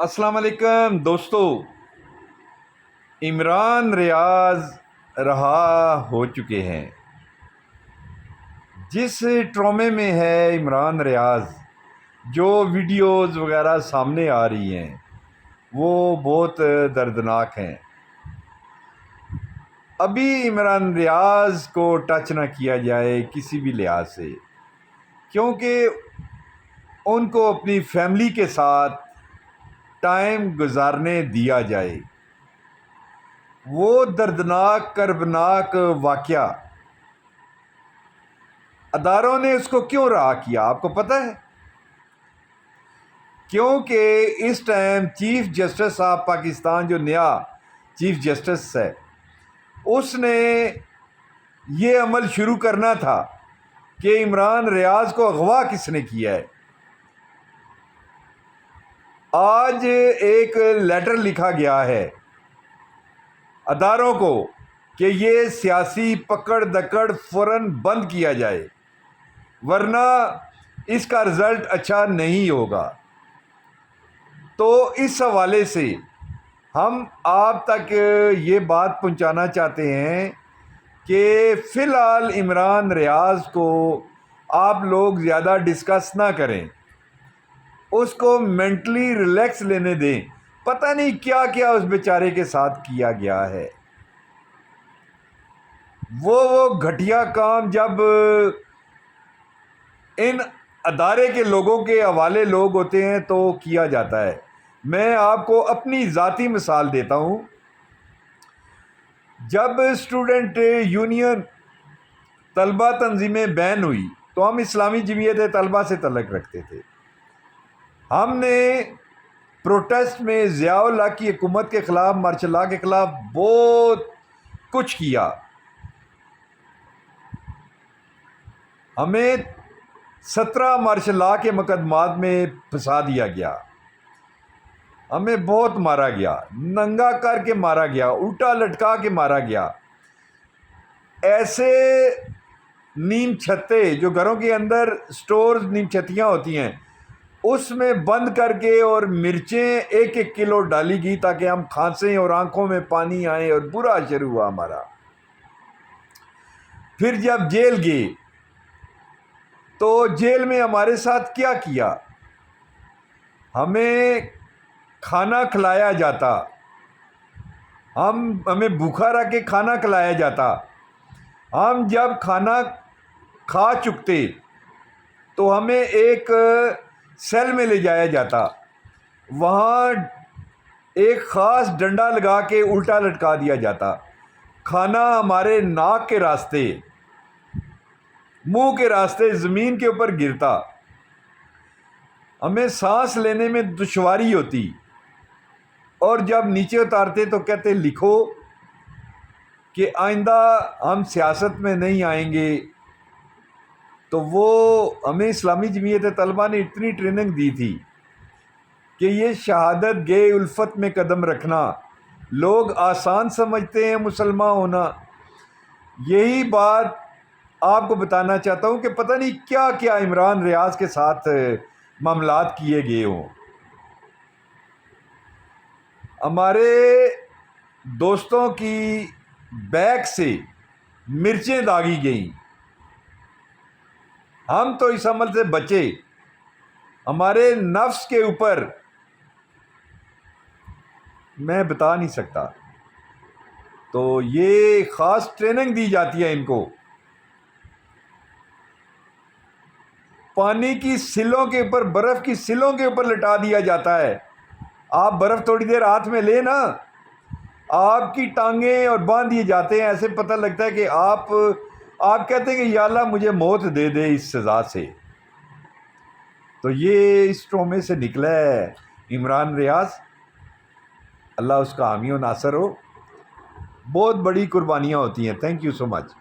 السلام علیکم دوستو، عمران ریاض رہا ہو چکے ہیں۔ جس ٹرامے میں ہے عمران ریاض، جو ویڈیوز وغیرہ سامنے آ رہی ہیں وہ بہت دردناک ہیں۔ ابھی عمران ریاض کو ٹچ نہ کیا جائے کسی بھی لحاظ سے، کیونکہ ان کو اپنی فیملی کے ساتھ ٹائم گزارنے دیا جائے۔ وہ دردناک کربناک واقعہ اداروں نے اس کو کیوں رہا کیا، آپ کو پتہ ہے؟ کیونکہ اس time chief justice of Pakistan, جو نیا چیف جسٹس ہے، اس نے یہ عمل شروع کرنا تھا کہ عمران ریاض کو اغوا کس نے کیا ہے۔ آج ایک لیٹر لکھا گیا ہے اداروں کو کہ یہ سیاسی پکڑ دکڑ فوراً بند کیا جائے، ورنہ اس کا رزلٹ اچھا نہیں ہوگا۔ تو اس حوالے سے ہم آپ تک یہ بات پہنچانا چاہتے ہیں کہ فی الحال عمران ریاض کو آپ لوگ زیادہ ڈسکس نہ کریں، اس کو مینٹلی ریلیکس لینے دیں۔ پتہ نہیں کیا کیا اس بیچارے کے ساتھ کیا گیا ہے۔ وہ گھٹیا کام جب ان ادارے کے لوگوں کے حوالے لوگ ہوتے ہیں تو کیا جاتا ہے۔ میں آپ کو اپنی ذاتی مثال دیتا ہوں۔ جب اسٹوڈنٹ یونین طلبہ تنظیمیں بین ہوئی تو ہم اسلامی جمعیت طلبہ سے تعلق رکھتے تھے۔ ہم نے پروٹیسٹ میں ضیاء اللہ کی حکومت کے خلاف، مارشل اللہ کے خلاف بہت کچھ کیا۔ ہمیں 17 مارشل اللہ کے مقدمات میں پھنسا دیا گیا، ہمیں بہت مارا گیا، ننگا کر کے مارا گیا، الٹا لٹکا کے مارا گیا۔ ایسے نیم چھتے جو گھروں کے اندر سٹورز نیم چھتیاں ہوتی ہیں، اس میں بند کر کے اور مرچیں 1-1 کلو ڈالی گئی تاکہ ہم کھانسیں اور آنکھوں میں پانی آئے، اور برا شروع ہوا ہمارا۔ پھر جب جیل گئے تو جیل میں ہمارے ساتھ کیا کیا؟ ہمیں کھانا کھلایا جاتا، ہمیں بھوکا رکھ کے کھانا کھلایا جاتا۔ ہم جب کھانا کھا چکتے تو ہمیں ایک سیل میں لے جایا جاتا، وہاں ایک خاص ڈنڈا لگا کے الٹا لٹکا دیا جاتا۔ کھانا ہمارے ناک کے راستے، منہ کے راستے زمین کے اوپر گرتا۔ ہمیں سانس لینے میں دشواری ہوتی، اور جب نیچے اتارتے تو کہتے لکھو کہ آئندہ ہم سیاست میں نہیں آئیں گے۔ تو وہ ہمیں اسلامی جمعیت طلبہ نے اتنی ٹریننگ دی تھی کہ یہ شہادت گئے الفت میں قدم رکھنا لوگ آسان سمجھتے ہیں مسلمان ہونا۔ یہی بات آپ کو بتانا چاہتا ہوں کہ پتہ نہیں کیا کیا عمران ریاض کے ساتھ معاملات کیے گئے ہوں۔ ہمارے دوستوں کی بیک سے مرچیں داغی گئیں، ہم تو اس عمل سے بچے۔ ہمارے نفس کے اوپر میں بتا نہیں سکتا۔ تو یہ خاص ٹریننگ دی جاتی ہے ان کو۔ پانی کی سلوں کے اوپر، برف کی سلوں کے اوپر لٹا دیا جاتا ہے۔ آپ برف تھوڑی دیر ہاتھ میں لیں نا، آپ کی ٹانگیں اور باندھ دیے جاتے ہیں، ایسے پتہ لگتا ہے کہ آپ کہتے ہیں کہ یا اللہ مجھے موت دے دے اس سزا سے۔ تو یہ اس ٹرومے سے نکلا ہے عمران ریاض، اللہ اس کا حامی و ناصر ہو۔ بہت بڑی قربانیاں ہوتی ہیں۔ Thank you so much.